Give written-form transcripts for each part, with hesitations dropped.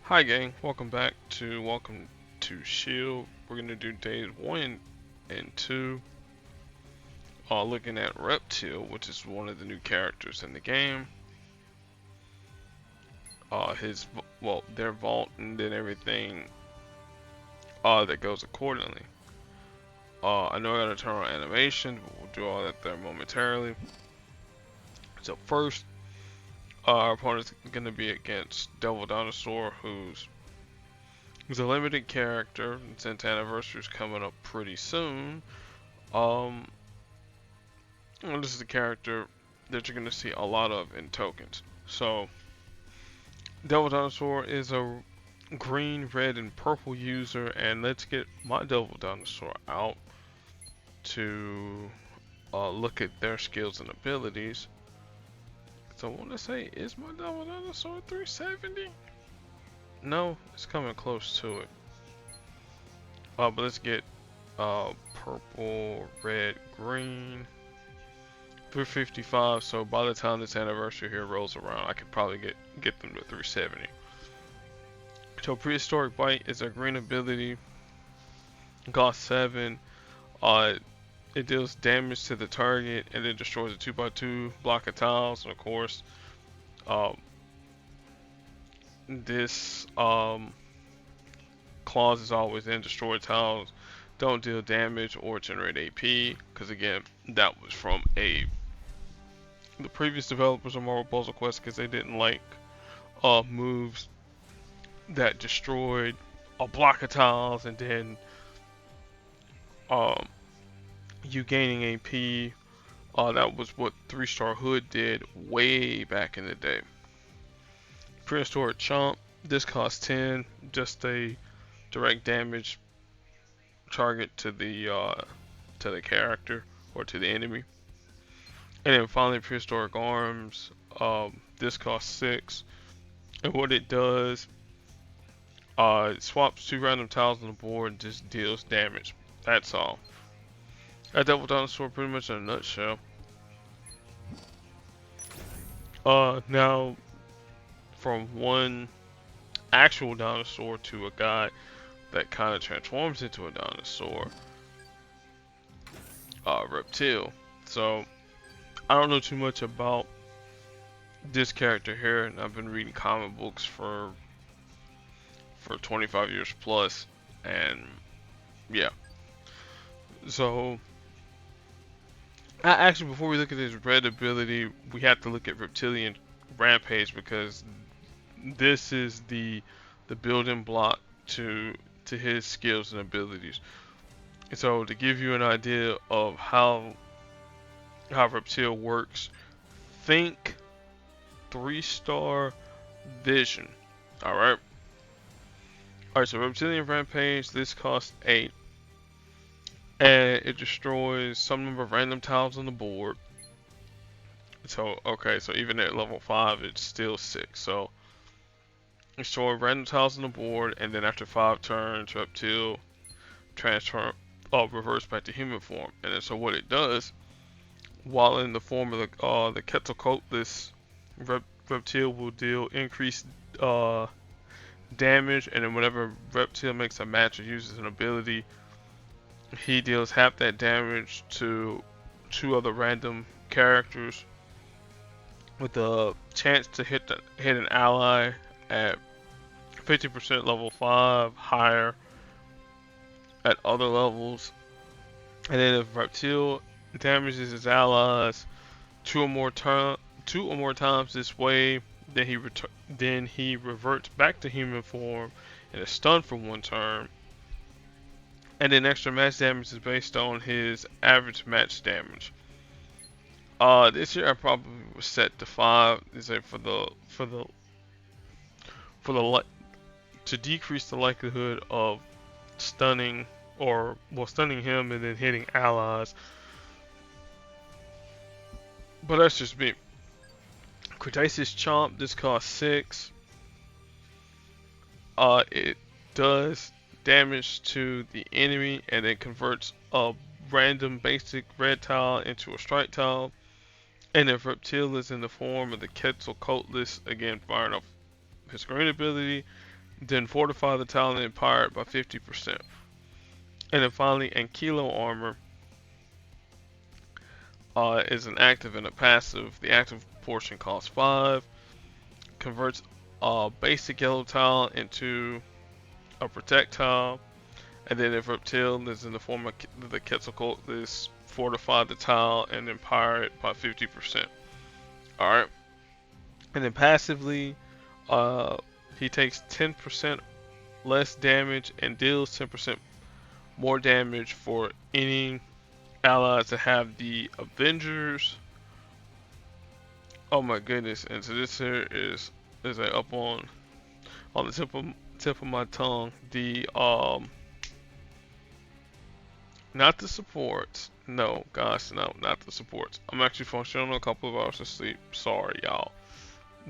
Hi gang, welcome to S.H.I.E.L.D. We're gonna do days 1 and 2. Looking at Reptil, which is one of the new characters in the game. Their vault and then everything that goes accordingly. I know I gotta turn on animation, but we'll do all that there momentarily. So first, our opponent's gonna be against Devil Dinosaur, who's a limited character since anniversary is coming up pretty soon. Um, Well, this is a character that you're going to see a lot of in tokens. So, Devil Dinosaur is a green, red, and purple user, and let's get my Devil Dinosaur out to look at their skills and abilities. So, I want to say, is my Devil Dinosaur 370? No, it's coming close to it. But let's get purple, red, green. 355, so by the time this anniversary here rolls around, I could probably get them to 370. So Prehistoric Bite is a green ability, cost 7. It deals damage to the target and it destroys a 2x2 block of tiles. And of course, this clause is always in: destroy tiles don't deal damage or generate AP. Because again, that was from the previous developers of Marvel Puzzle Quest, because they didn't like moves that destroyed a block of tiles and then um, you gaining AP. That was what 3-Star Hood did way back in the day. Prehistoric Chomp, this costs 10, just a direct damage target to the character or to the enemy. And then finally, Prehistoric Arms, this costs 6. And what it does, it swaps 2 random tiles on the board and just deals damage. That's all. That Devil Dinosaur pretty much in a nutshell. Now, from one actual dinosaur to a guy that kind of transforms into a dinosaur, Reptil. So, I don't know too much about this character here, and I've been reading comic books for 25 years plus, and yeah. So, actually, before we look at his red ability, we have to look at Reptilian Rampage, because this is the building block to his skills and abilities. So, to give you an idea of how Reptil works, think 3-star vision. Alright? Alright, so Reptilian Rampage, this costs 8. And it destroys some number of random tiles on the board. So, okay, so even at level 5, it's still 6. So, destroy random tiles on the board, and then after 5 turns, Reptil reverts back to human form. And then, so what it does, while in the form of the Quetzalcoatlus, Reptil will deal increased damage, and then whenever Reptil makes a match or uses an ability, he deals half that damage to 2 other random characters, with the chance to hit an ally at 50% level 5, higher at other levels. And then if Reptil damages his allies 2 or more times this way, then he reverts back to human form and is stunned for 1 turn. And then extra match damage is based on his average match damage. This year I probably was set to 5. Is it to decrease the likelihood of stunning him and then hitting allies. But that's just me. Cretaceous Chomp, this costs 6. It does damage to the enemy and then converts a random basic red tile into a strike tile. And if Reptil is in the form of the Quetzalcoatlus, again firing off his green ability, Then fortify the tile and empower it by 50%. And then finally, Ankilo armor is an active and a passive. The active portion costs 5. Converts a basic yellow tile into a protect tile. And then if Reptil is in the form of the Quetzalcoatlus, fortify the tile and empower it by 50%. Alright. And then passively, he takes 10% less damage and deals 10% more damage for any allies that have the Avengers. Oh my goodness! And so this here is like up on the tip of my tongue. The not the supports. No, gosh, no, not the supports. I'm actually functioning on a couple of hours of sleep. Sorry, y'all.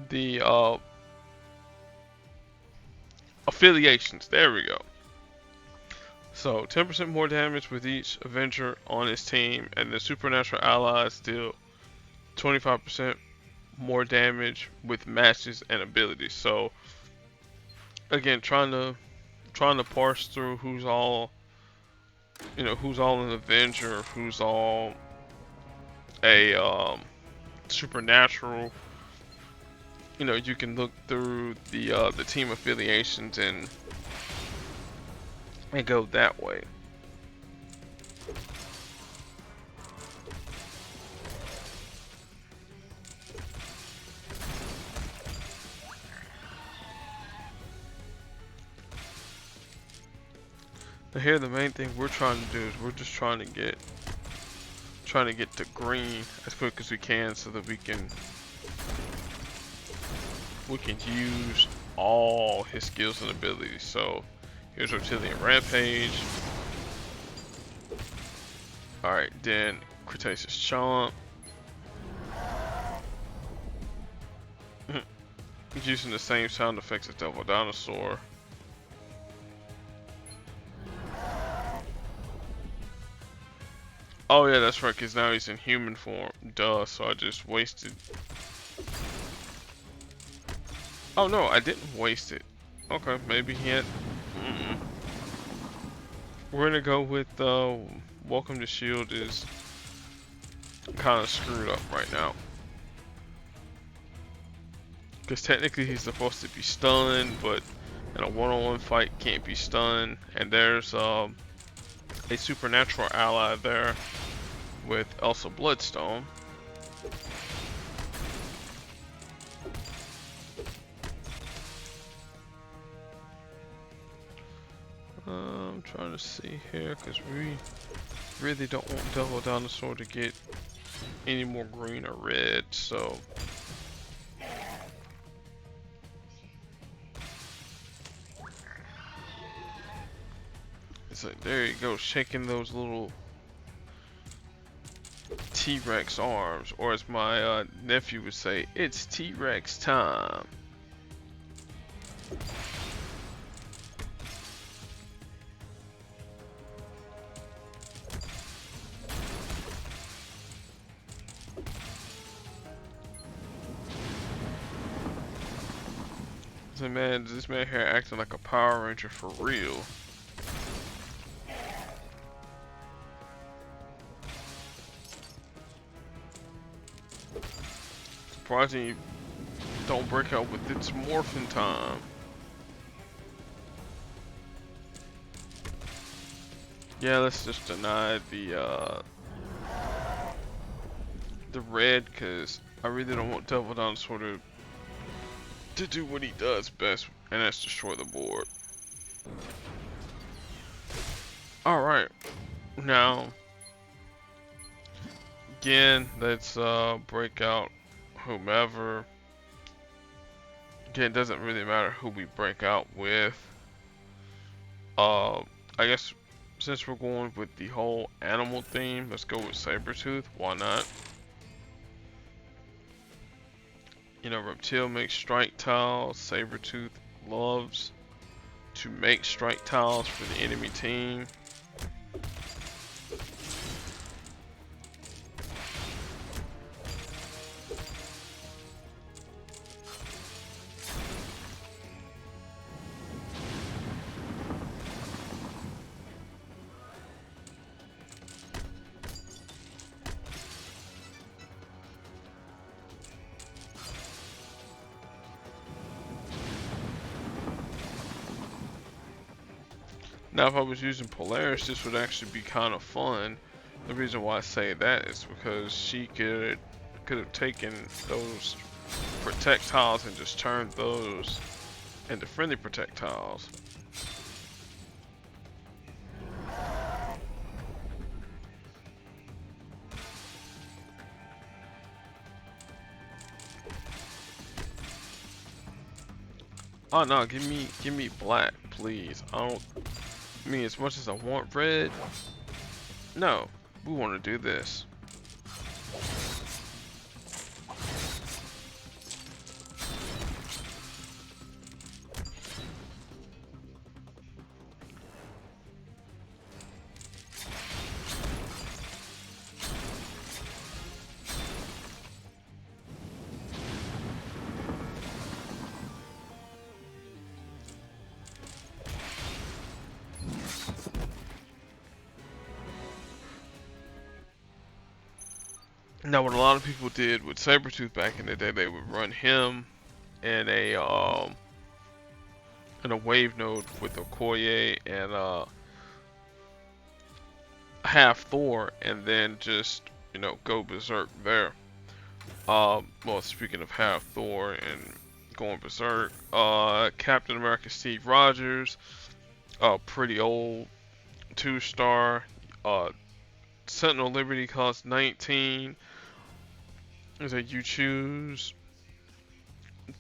The affiliations. There we go. So 10% more damage with each Avenger on his team, and the supernatural allies deal 25% more damage with matches and abilities. So again, trying to parse through who's all, who's all an Avenger, who's all a supernatural. You can look through the team affiliations and go that way. But here the main thing we're trying to do is we're just trying to get to green as quick as we can so that we can use all his skills and abilities. So here's Reptilian Rampage. Alright, then Cretaceous Chomp. Using the same sound effects as Devil Dinosaur. Oh yeah, that's right, because now he's in human form. Duh, so I just wasted. Oh no, I didn't waste it. Okay, maybe he had. We're gonna go with Welcome to S.H.I.E.L.D. is kind of screwed up right now. Because technically he's supposed to be stunned, but in a one-on-one fight can't be stunned. And there's a supernatural ally there with Elsa Bloodstone. I'm trying to see here because we really don't want Devil Dinosaur to get any more green or red, so it's like, there you go, shaking those little T-Rex arms, or as my nephew would say, it's T-Rex time. So man, this man here acting like a Power Ranger for real. Surprising you don't break out with its morphin' time. Yeah, let's just deny the red, because I really don't want Devil Dinosaur to do what he does best, and that's destroy the board. Alright, now again, let's break out whomever. Again, it doesn't really matter who we break out with. I guess since we're going with the whole animal theme, let's go with Sabretooth. Why not? Reptil makes strike tiles. Sabretooth loves to make strike tiles for the enemy team. Now, if I was using Polaris, this would actually be kind of fun. The reason why I say that is because she could have taken those projectiles and just turned those into friendly projectiles. Oh no, give me black, please. I mean, as much as I want red, no, we want to do this. Now, what a lot of people did with Sabretooth back in the day, they would run him in a wave node with a Okoye and half Thor, and then just go berserk there. Well, speaking of half Thor and going berserk, Captain America Steve Rogers, pretty old 2-star. Sentinel Liberty costs 19. Is that you choose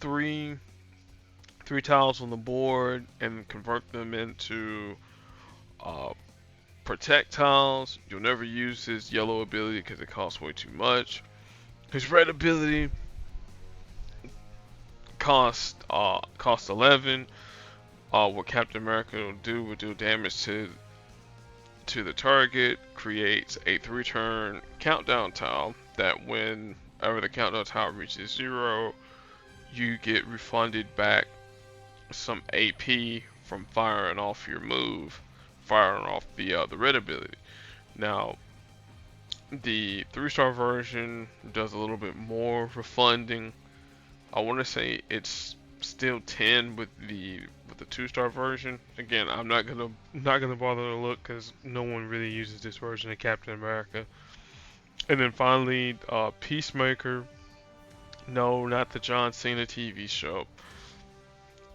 three tiles on the board and convert them into protect tiles. You'll never use his yellow ability because it costs way too much. His red ability costs 11. What Captain America will do damage to the target, creates a 3-turn countdown tile that whenever the countdown tile reaches 0, you get refunded back some AP from firing off your move, firing off the red ability. Now, the 3-star version does a little bit more refunding. I want to say it's still 10 with the 2-star version. Again, I'm not gonna bother to look because no one really uses this version of Captain America. And then finally, Peacemaker. No, not the John Cena TV show.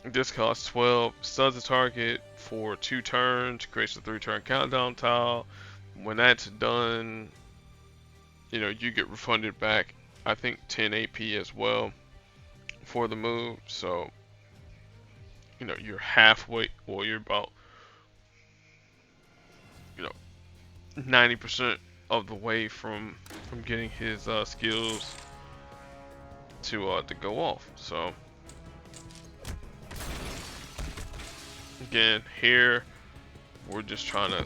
This costs 12. Stuns the target for 2 turns. Creates a 3-turn countdown tile. When that's done, you get refunded back, I think 10 AP as well for the move. So, you're halfway, or you're about, 90% of the way from getting his skills to go off. So, again, here we're just trying to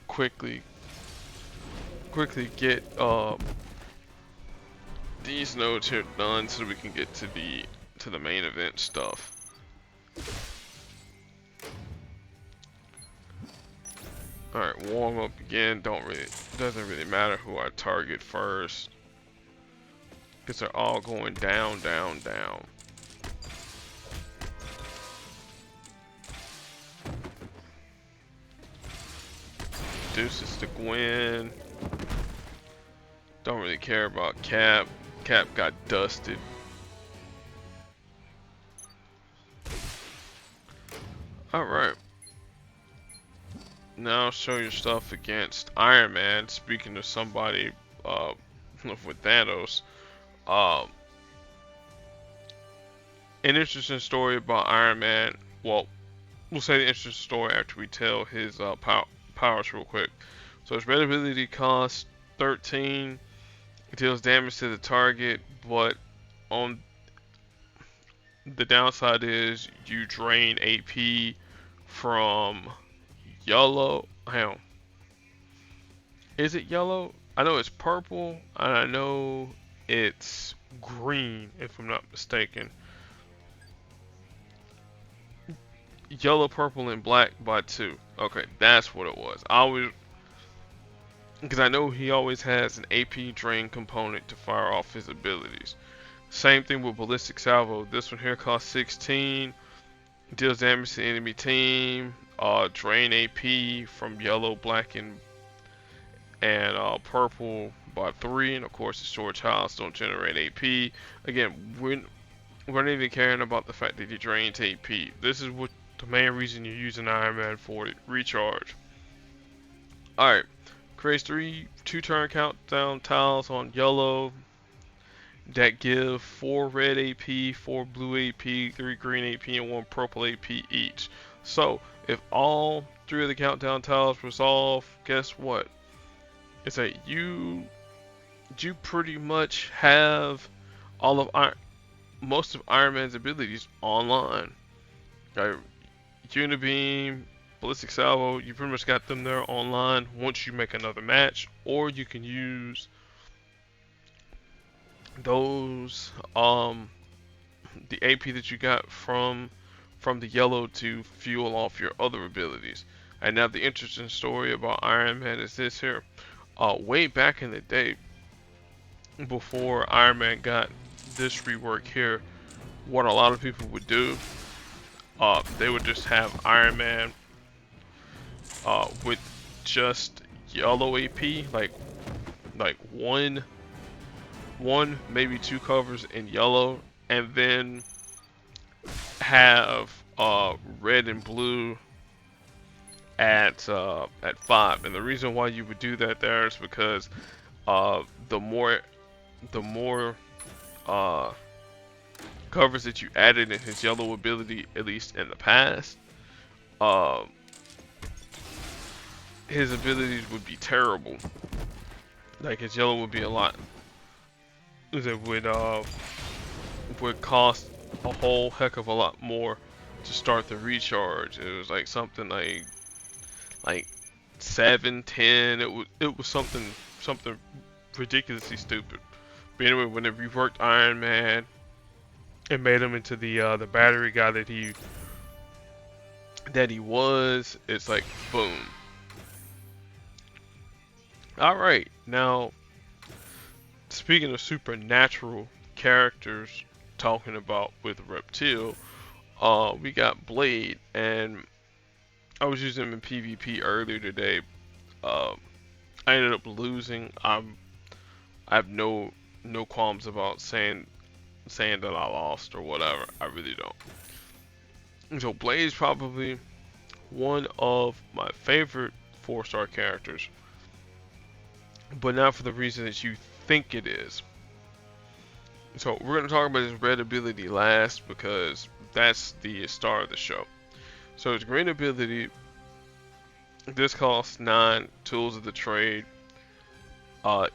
quickly get these nodes here done so we can get to the main event stuff. Alright, warm up again. Doesn't really matter who I target first, because they're all going down, down, down. Deuces to Gwen. Don't really care about Cap. Cap got dusted. Alright. Now show your stuff against Iron Man. Speaking of somebody with Thanos. An interesting story about Iron Man. Well, we'll say the interesting story after we tell his powers real quick. So his red ability costs 13. It deals damage to the target, but on the downside is you drain AP from yellow. Hang on. Is it yellow? I know it's purple, and I know it's green, if I'm not mistaken. Yellow, purple, and black by 2. Okay, that's what it was. Because I know he always has an AP drain component to fire off his abilities. Same thing with Ballistic Salvo. This one here costs 16. Deals damage to the enemy team. drain AP from yellow, black, and purple by 3, and of course the storage house don't generate AP. Again, we're not even caring about the fact that it drains AP. This is what the main reason you're using Iron Man for, it recharge. Alright, creates 2-turn countdown tiles on yellow that give 4 red AP, 4 blue AP, 3 green AP, and 1 purple AP each. So if all 3 of the countdown tiles resolve, guess what? It's that you pretty much have all of most of Iron Man's abilities online. Right? Unibeam, Ballistic Salvo, you pretty much got them there online once you make another match, or you can use those the AP that you got from the yellow to fuel off your other abilities. And now the interesting story about Iron Man is this here. Way back in the day, before Iron Man got this rework here, what a lot of people would do, they would just have Iron Man with just yellow AP, like one maybe 2 covers in yellow, and then have red and blue at 5. And the reason why you would do that there is because the more covers that you added in his yellow ability, at least in the past, his abilities would be terrible. Like his yellow would be a lot. It would cost a whole heck of a lot more to start the recharge. It was like something like 7, 10. It was something ridiculously stupid. But anyway, when they reworked Iron Man and made him into the battery guy that he was, it's like boom. All right, now speaking of supernatural characters, talking about with Reptil, we got Blade, and I was using him in PvP earlier today. I ended up losing. I have no qualms about saying that I lost or whatever. I really don't. And so Blade is probably one of my favorite 4-star characters, but not for the reason that you think it is. So we're going to talk about his red ability last because that's the star of the show. So his green ability, this costs 9 tools of the trade.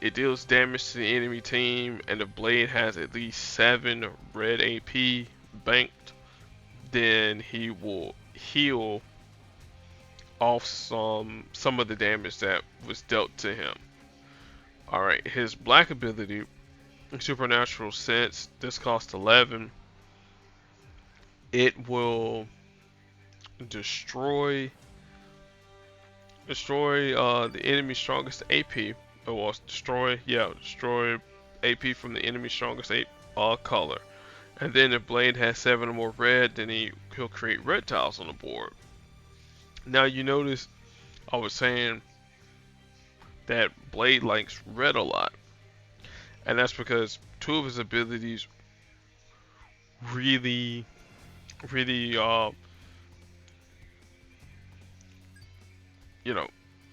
It deals damage to the enemy team, and the blade has at least 7 red AP banked. Then he will heal off some of the damage that was dealt to him. Alright, his black ability, Supernatural Sense, this costs 11. It will destroy the enemy's strongest AP. Or destroy AP from the enemy's strongest color. And then if Blade has 7 or more red, then he'll create red tiles on the board. Now you notice I was saying that Blade likes red a lot, and that's because 2 of his abilities really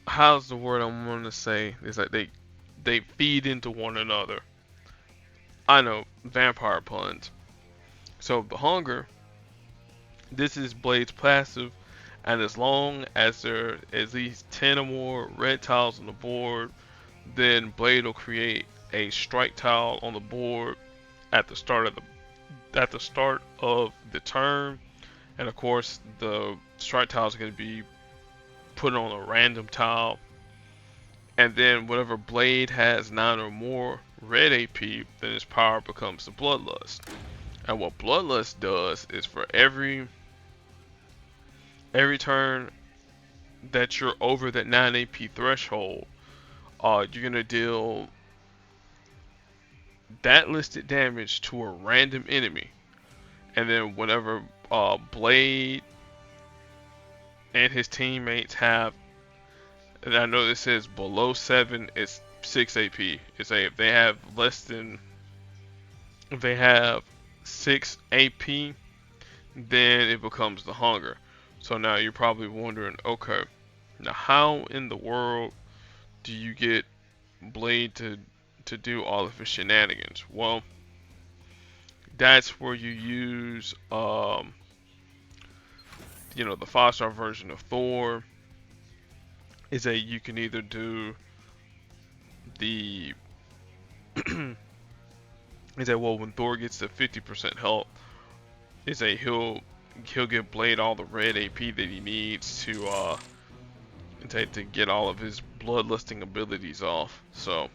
how's the word I'm going to say? Is that they feed into one another. I know, vampire puns. So the hunger, this is Blade's passive, and as long as there are at least 10 or more red tiles on the board, then Blade will create a strike tile on the board at the start of the turn, and of course the strike tile is going to be put on a random tile, and then whatever Blade has 9 or more red AP, then his power becomes the Bloodlust. And what Bloodlust does is for every turn that you're over that 9 AP threshold, you're gonna deal that listed damage to a random enemy, and then whenever Blade and his teammates have, and I know this says below 7, it's 6 AP. It's a if they have less than, if they have 6 AP, then it becomes the hunger. So now you're probably wondering, okay, now how in the world do you get Blade to do all of his shenanigans? Well, that's where you use you know, the 5-star version of Thor. Is that you can either do the is that, well, when Thor gets to 50% health, is that he'll give Blade all the red AP that he needs to get all of his bloodlusting abilities off. So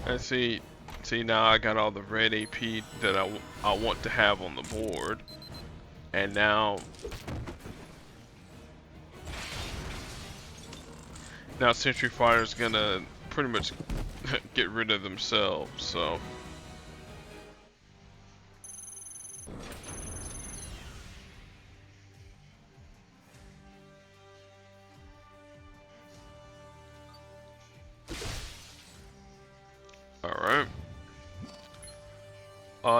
and see now I got all the red AP that I want to have on the board, and now Sentry Fighter's gonna pretty much get rid of themselves. So alright.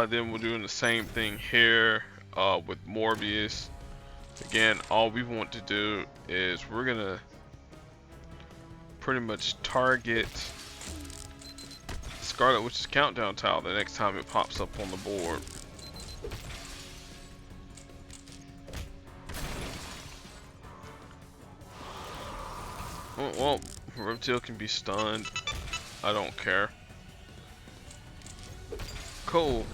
Then we're doing the same thing here with Morbius. Again, all we want to do is we're gonna pretty much target Scarlet Witch's countdown tile the next time it pops up on the board. Well, Reptil can be stunned. I don't care. Cool.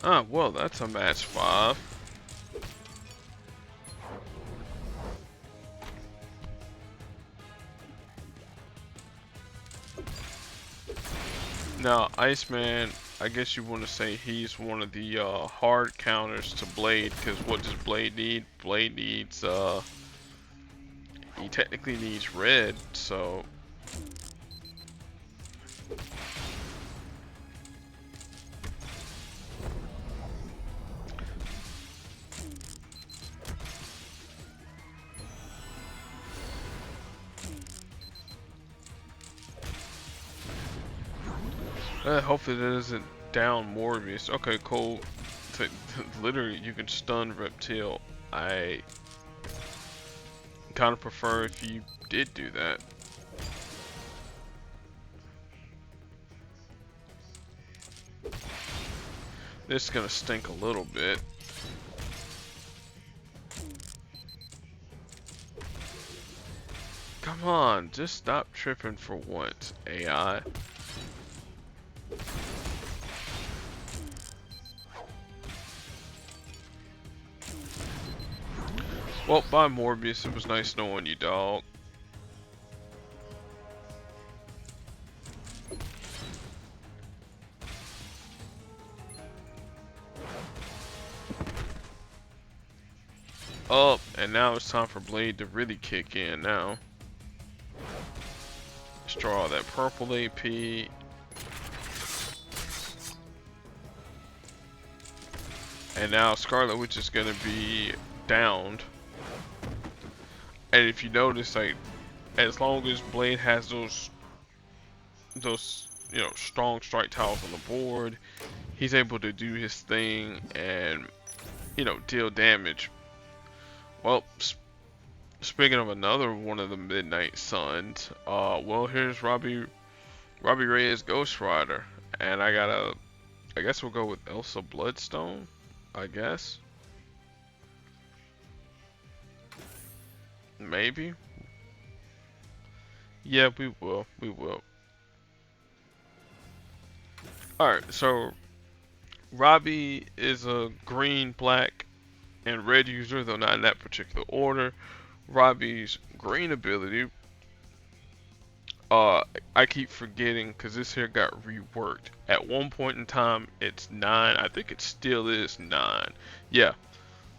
Ah, well, that's a match 5. Now, Iceman, I guess you want to say he's one of the hard counters to Blade, because what does Blade need? Blade needs, he technically needs red, so... hopefully that doesn't down Morbius. Okay, cool. Literally, you can stun Reptil. I kind of prefer if you did do that. This is gonna stink a little bit. Come on, just stop tripping for once, AI. Well, bye Morbius, it was nice knowing you, dog. Oh, and now it's time for Blade to really kick in now. Destroy all that purple AP. And now Scarlet Witch is gonna be downed. And if you notice, like, as long as Blade has those you know, strong strike tiles on the board, he's able to do his thing and, you know, deal damage. Well, speaking of another one of the Midnight Suns, well, here's Robbie Reyes Ghost Rider. And I guess we'll go with Elsa Bloodstone. I guess. Maybe. Yeah, we will. We will. Alright, so Robbie is a green, black, and red user, though not in that particular order. Robbie's green ability, uh, I keep forgetting because this here got reworked. At one point in time, it's 9. I think it still is 9. Yeah.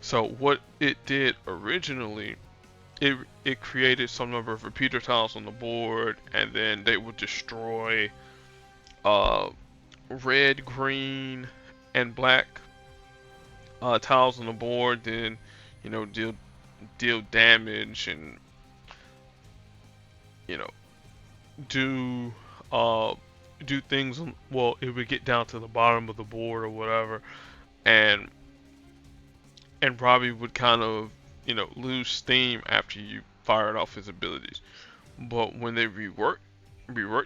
So what it did originally, it created some number of repeater tiles on the board, and then they would destroy uh, red, green, and black tiles on the board. Then, you know, deal damage and you know do uh do things. Well, it would get down to the bottom of the board or whatever, and Robbie would kind of lose steam after you fired off his abilities. But when they rework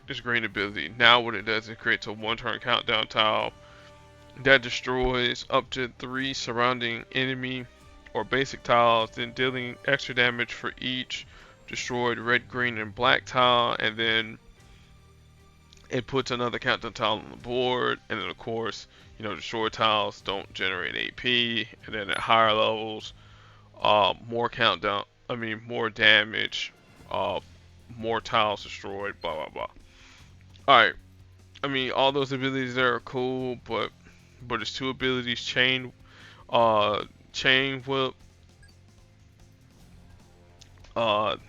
this green ability, now what it does, it creates a 1-turn countdown tile that destroys up to 3 surrounding enemy or basic tiles, then dealing extra damage for each destroyed red, green, and black tile, and then it puts another countdown tile on the board, and then of course, destroyed tiles don't generate AP, and then at higher levels, more countdown, more damage, uh, more tiles destroyed, blah blah blah. Alright, all those abilities there are cool, but it's 2 abilities, chain whip,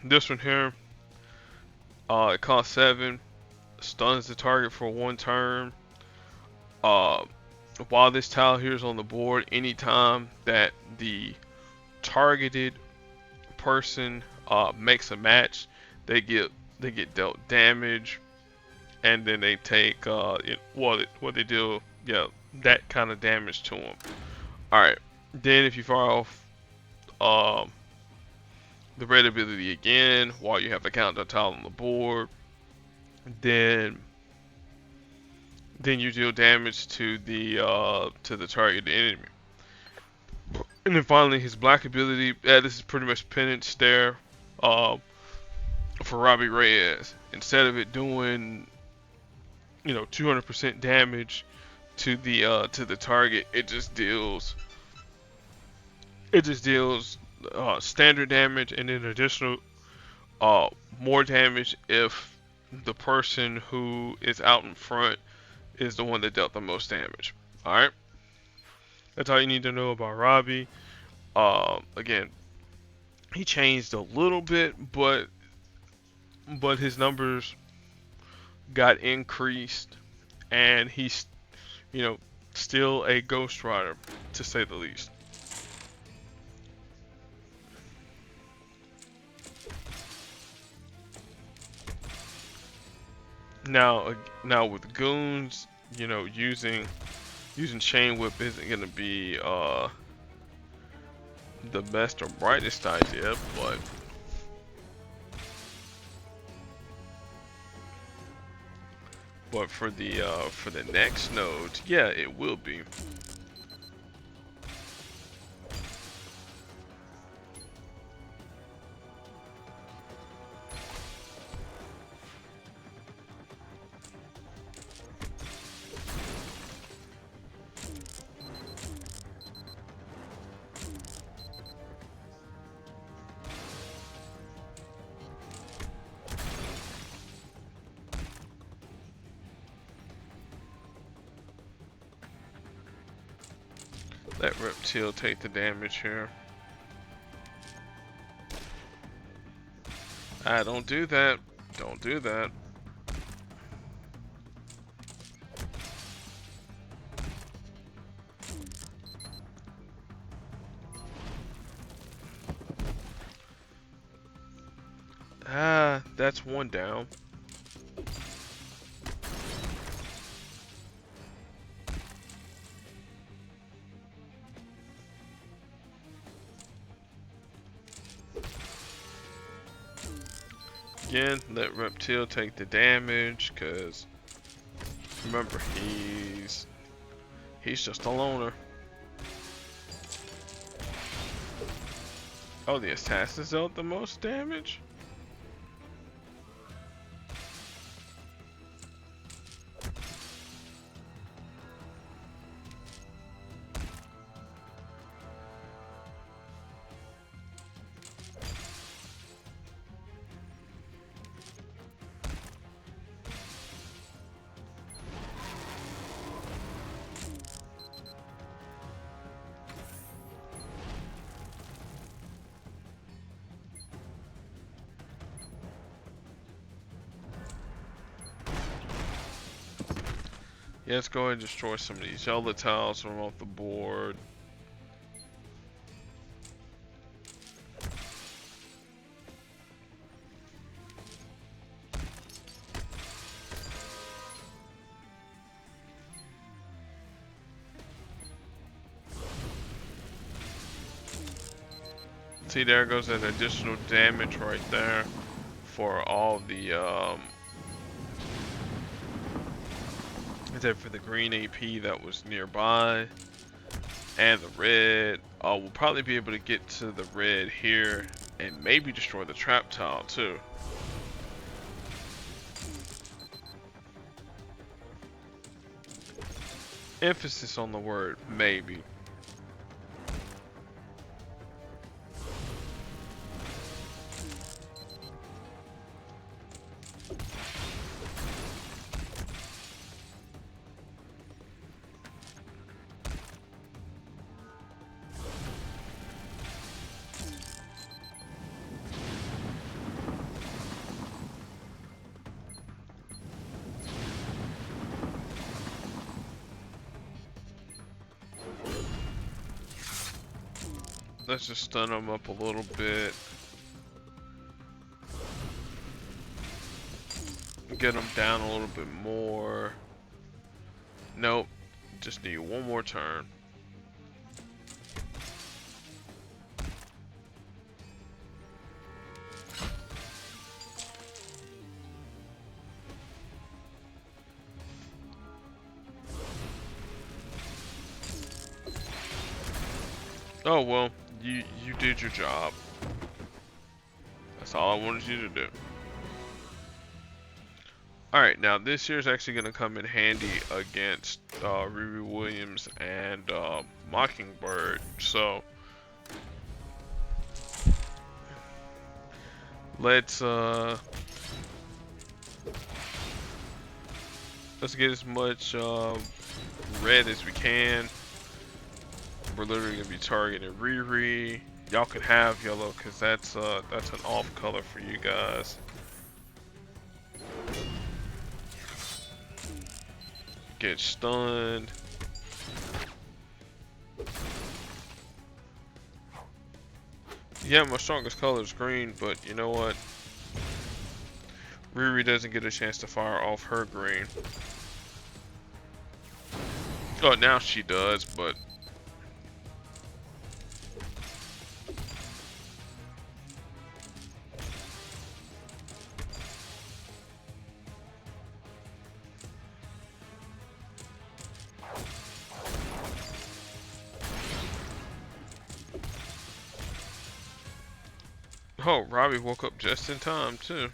this one here, it costs 7, stuns the target for 1 turn. While this tile here is on the board, anytime that the targeted person makes a match, they get dealt damage, and then they take what they do, that kind of damage to them. All right, then if you fire off the red ability again while you have the countdown tile on the board, then you deal damage to the targeted enemy. And then finally, his black ability. This is pretty much penance there for Robbie Reyes. Instead of it doing 200% damage to the target, it just deals standard damage, and then additional more damage if the person who is out in front is the one that dealt the most damage. Alright? That's all you need to know about Robbie. Again, he changed a little bit, but his numbers got increased, and he's, still a Ghost Rider, to say the least. Now with goons, using chain whip isn't gonna be the best or brightest idea, but for the next node, yeah, it will be. Let Reptil take the damage here. Don't do that. Don't do that. That's 1 down. Again, let Reptil take the damage, because Remember, he's just a loner. Oh, the assassins dealt the most damage? Yeah, let's go ahead and destroy some of these Zelda tiles from off the board. See, there goes that additional damage right there for all the except for the green AP that was nearby and the red. We'll probably be able to get to the red here and maybe destroy the trap tile too. Emphasis on the word maybe. Let's just stun them up a little bit. Get them down a little bit more. Nope. Just need one more turn. Oh well, you did your job. That's all I wanted you to do. Alright, now this here is actually going to come in handy against Riri Williams and Mockingbird. So let's get as much red as we can. We're literally gonna be targeting Riri. Y'all can have yellow because that's an off color for you guys. Get stunned. Yeah, my strongest color is green, but you know what? Riri doesn't get a chance to fire off her green. Oh, now she does, but oh, Robbie woke up just in time, too.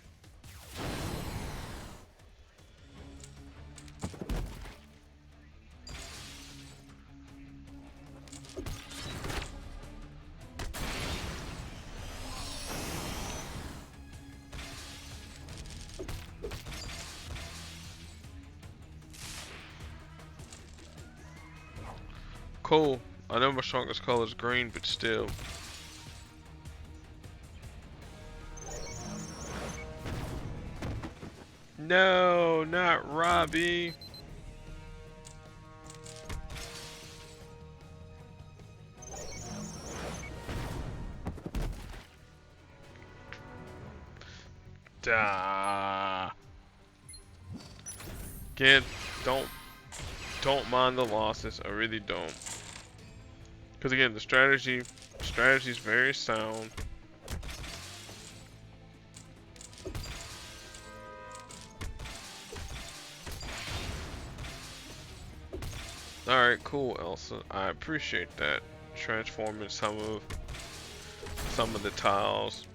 Cool. I know my strongest color is green, but still. No, not Robbie. Duh. Again, don't mind the losses. I really don't. Because again, the strategy is very sound. Alright, cool, Elsa. I appreciate that. Transforming some of the tiles.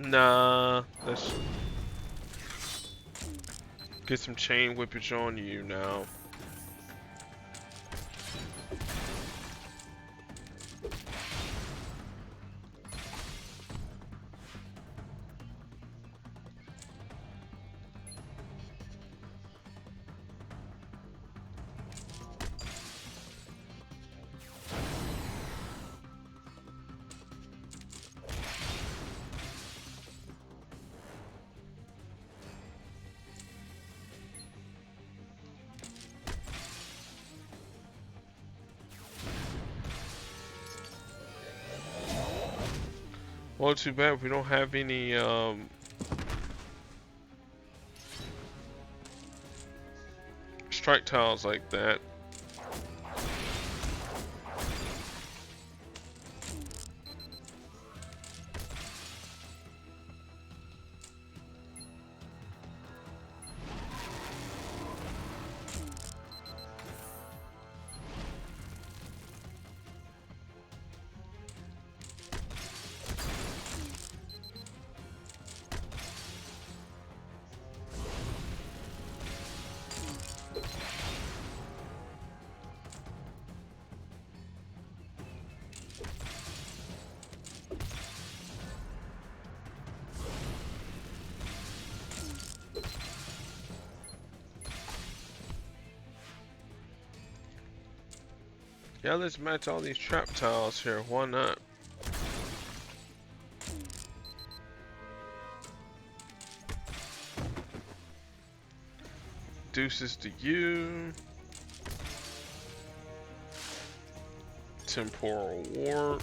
Nah, let's get some chain whippage on you now. Well, too bad we don't have any strike tiles like that. Yeah, let's match all these trap tiles here. Why not? Deuces to you. Temporal warp.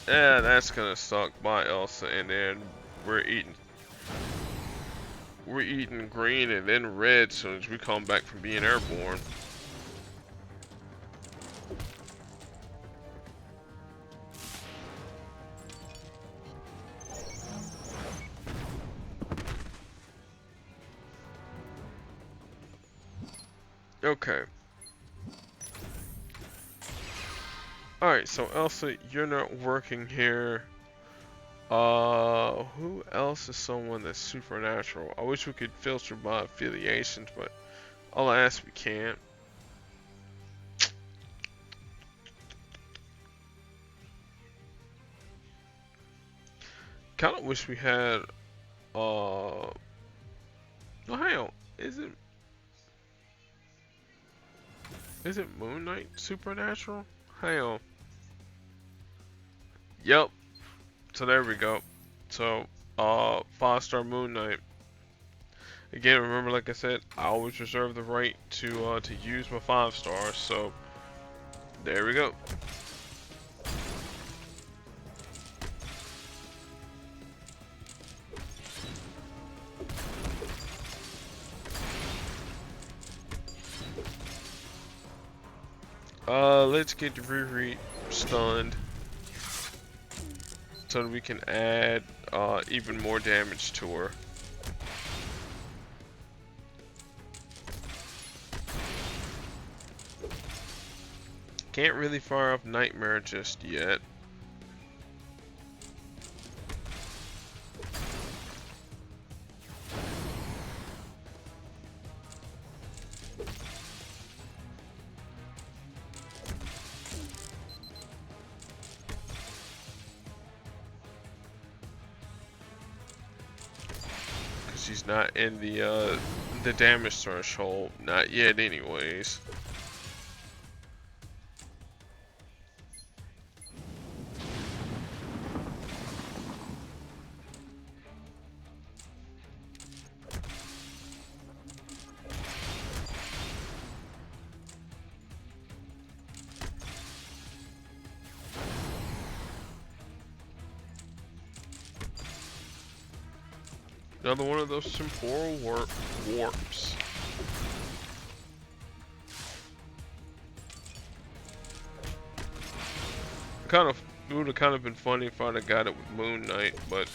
Yeah, that's gonna suck. Bye, Elsa. And then we're eating green and then red as soon as we come back from being airborne. Okay. Alright, so Elsa, you're not working here. Who else is someone that's supernatural? I wish we could filter by affiliations, but alas, we can't. Kinda wish we had, no, hang on. Is it Moon Knight supernatural? Hang on. Yep. So there we go. So, 5-star Moon Knight. Again, remember, like I said, I always reserve the right to use my 5 stars. So there we go. Let's get Riri stunned so that we can add even more damage to her. Can't really fire off Nightmare just yet. She's not in the damage threshold, not yet anyways. Another one of those temporal warps. It would have kind of been funny if I'd have got it with Moon Knight, but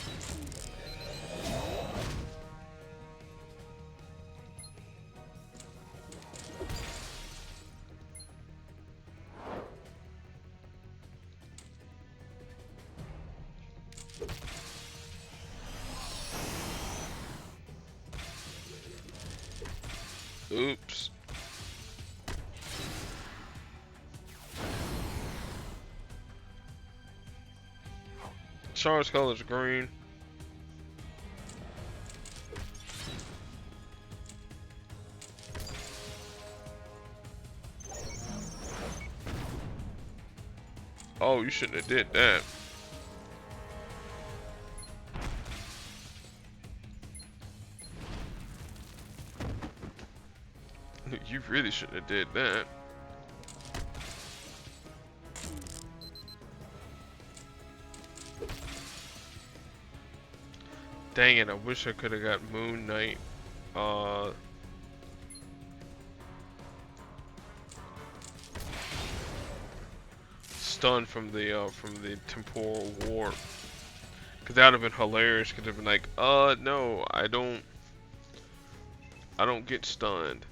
oops. Char's color is green. Oh, you shouldn't have did that. You really shouldn't have did that. Dang it, I wish I could have got Moon Knight. Stunned from the temporal warp. Cause that would have been hilarious. Could have been like, no, I don't get stunned.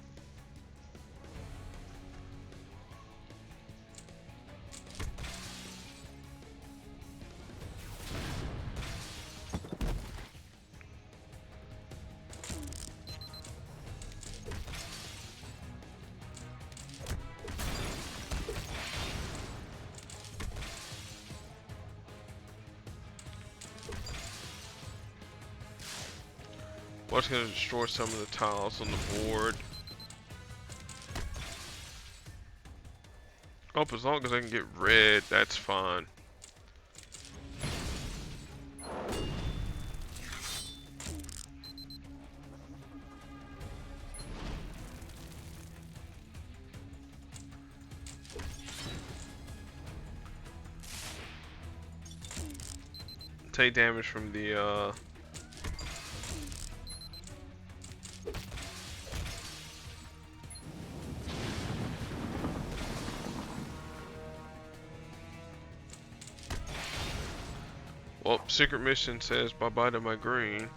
What's gonna destroy some of the tiles on the board? Oh, as long as I can get red, that's fine. Take damage from the well, secret mission says bye-bye to my green.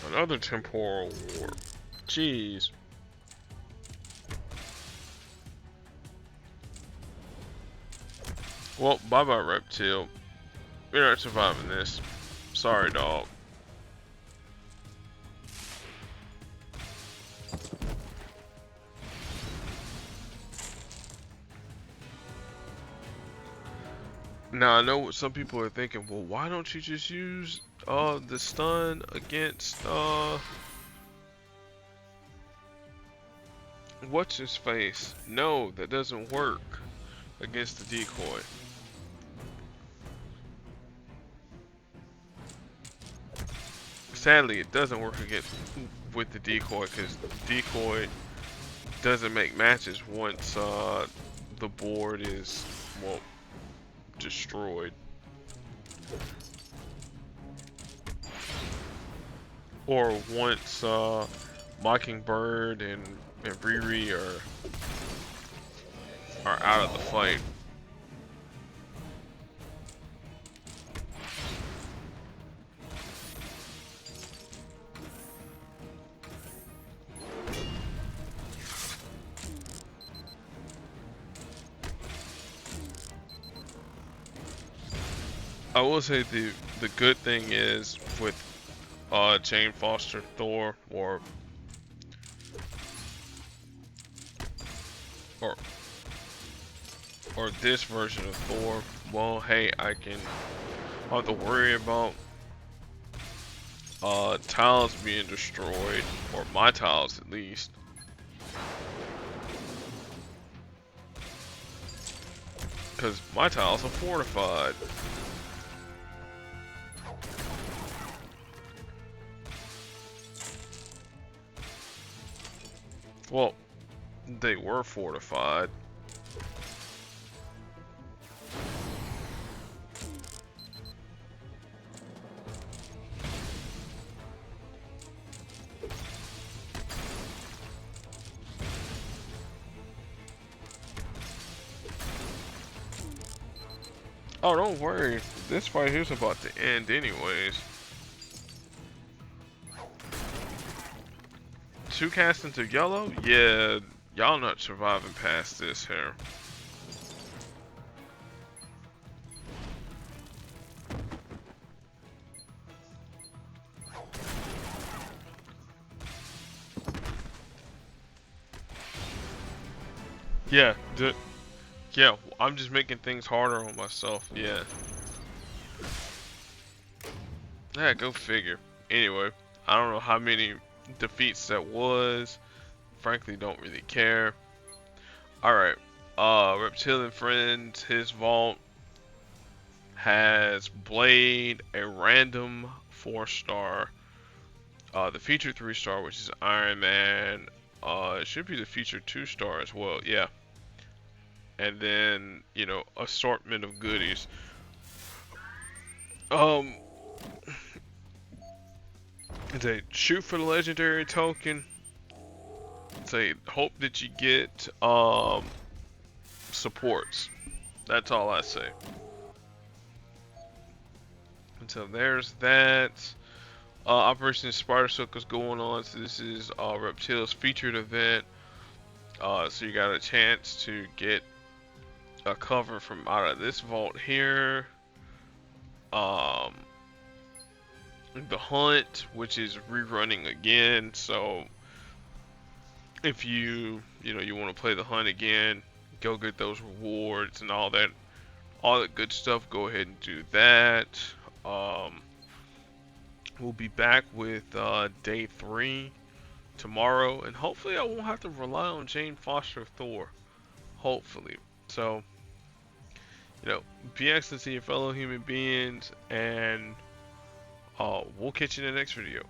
Another temporal warp. Jeez. Well, bye-bye, Reptil. You're not surviving this. Sorry, dog. Now, I know what some people are thinking. Well, why don't you just use the stun against what's his face? No, that doesn't work against the decoy. Sadly, it doesn't work with the decoy because the decoy doesn't make matches once the board is, well, destroyed. Or once Mockingbird and Riri are out of the fight. I will say the good thing is with Jane Foster Thor or this version of Thor, well, hey, I don't have to worry about tiles being destroyed, or my tiles at least. Because my tiles are fortified. they were fortified. Oh, don't worry. This fight here's about to end anyways. 2 cast into yellow? Yeah, y'all not surviving past this here. Yeah, yeah, I'm just making things harder on myself, yeah. Yeah, go figure. Anyway, I don't know how many defeats that was. Frankly, don't really care. Alright, Reptil and Friends, his vault has Blade, a random 4-star, the featured 3-star, which is Iron Man, it should be the featured 2-star as well, yeah. And then, you know, assortment of goodies. It's a shoot for the legendary token. It's a hope that you get, supports. That's all I say. And so there's that. Operation Spider Silk is going on. So this is Reptil's featured event. So you got a chance to get a cover from out of this vault here. The hunt, which is rerunning again. So if you want to play the hunt again, go get those rewards and all that good stuff. Go ahead and do that. We'll be back with day 3 tomorrow, and hopefully I won't have to rely on Jane Foster Thor. Hopefully. So, be excellent to your fellow human beings, and we'll catch you in the next video.